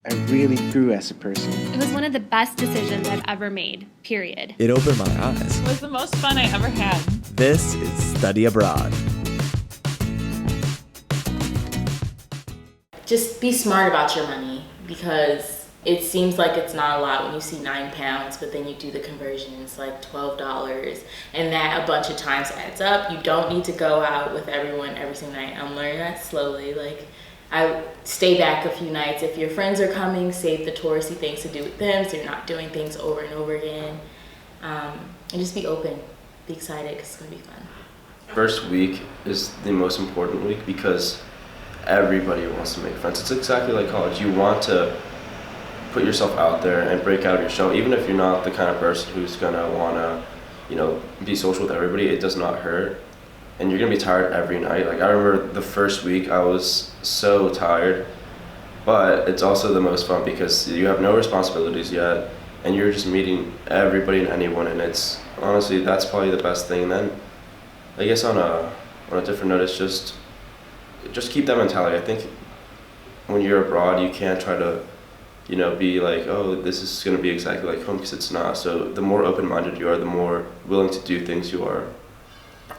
I really grew as a person. It was one of the best decisions I've ever made, period. It opened my eyes. It was the most fun I ever had. This is Study Abroad. Just be smart about your money, because it seems like it's not a lot when you see £9, but then you do the conversion, it's like $12, and that a bunch of times adds up. You don't need to go out with everyone every single night. I'm learning that slowly. Like, I stay back a few nights. If your friends are coming, save the touristy things to do with them so you're not doing things over and over again. And just be open, be excited, because it's going to be fun. First week is the most important week because everybody wants to make friends. It's exactly like college. You want to put yourself out there and break out of your shell. Even if you're not the kind of person who's going to want to, be social with everybody, it does not hurt. And you're going to be tired every night. Like, I remember the first week I was so tired, but it's also the most fun because you have no responsibilities yet and you're just meeting everybody and anyone, and it's honestly, that's probably the best thing. And then I guess on a different note, it's just keep that mentality. I think when you're abroad, you can't try to be like, oh, this is going to be exactly like home, because it's not. So the more open-minded you are, the more willing to do things you are.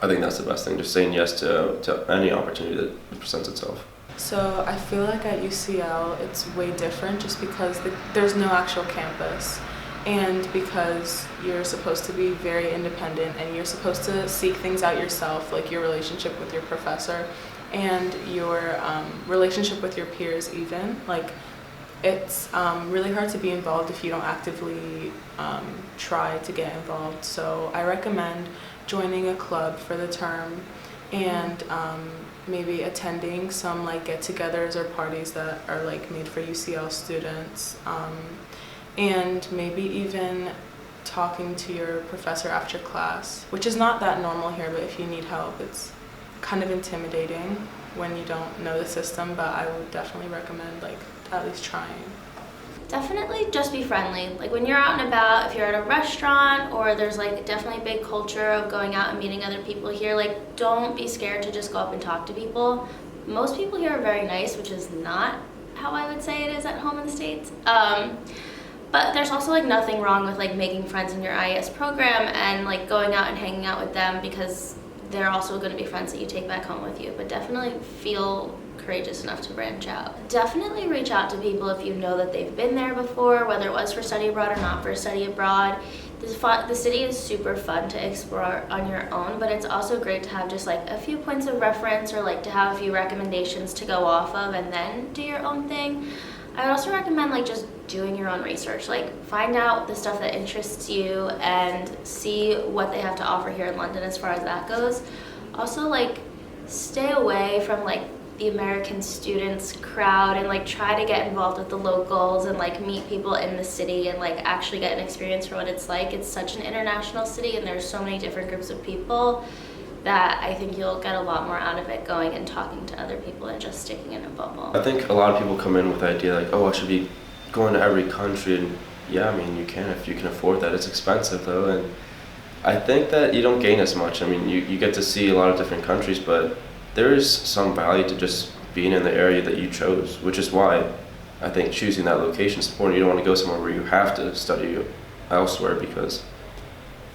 I think that's the best thing, just saying yes to any opportunity that presents itself. So I feel like at UCL it's way different just because there's no actual campus, and because you're supposed to be very independent and you're supposed to seek things out yourself, like your relationship with your professor and your relationship with your peers even. Like, it's really hard to be involved if you don't actively try to get involved. So I recommend joining a club for the term and maybe attending some like get-togethers or parties that are like made for UCL students, and maybe even talking to your professor after class, which is not that normal here, but if you need help, it's kind of intimidating when you don't know the system, but I would definitely recommend like at least trying. Definitely just be friendly. Like, when you're out and about, if you're at a restaurant or there's like definitely a big culture of going out and meeting other people here, like, don't be scared to just go up and talk to people. Most people here are very nice, which is not how I would say it is at home in the States. But there's also like nothing wrong with like making friends in your IES program and like going out and hanging out with them, because they're also going to be friends that you take back home with you. But definitely feel courageous enough to branch out. Definitely reach out to people if you know that they've been there before, whether it was for study abroad or not for study abroad. The city is super fun to explore on your own, but it's also great to have just like a few points of reference, or like to have a few recommendations to go off of and then do your own thing. I would also recommend like just doing your own research. Like, find out the stuff that interests you and see what they have to offer here in London as far as that goes. Also, like, stay away from like the American students crowd and like try to get involved with the locals and like meet people in the city and like actually get an experience for what it's like. It's such an international city and there's so many different groups of people that I think you'll get a lot more out of it going and talking to other people and just sticking in a bubble. I think a lot of people come in with the idea like, oh, I should be going to every country, and yeah, I mean, you can if you can afford that. It's expensive though, and I think that you don't gain as much. I mean, you get to see a lot of different countries, but there is some value to just being in the area that you chose, which is why I think choosing that location is important. You don't want to go somewhere where you have to study elsewhere, because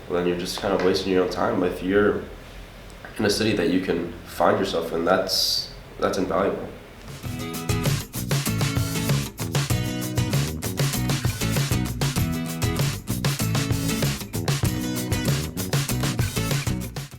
then you're just kind of wasting your own time. But if you're in a city that you can find yourself in, that's invaluable.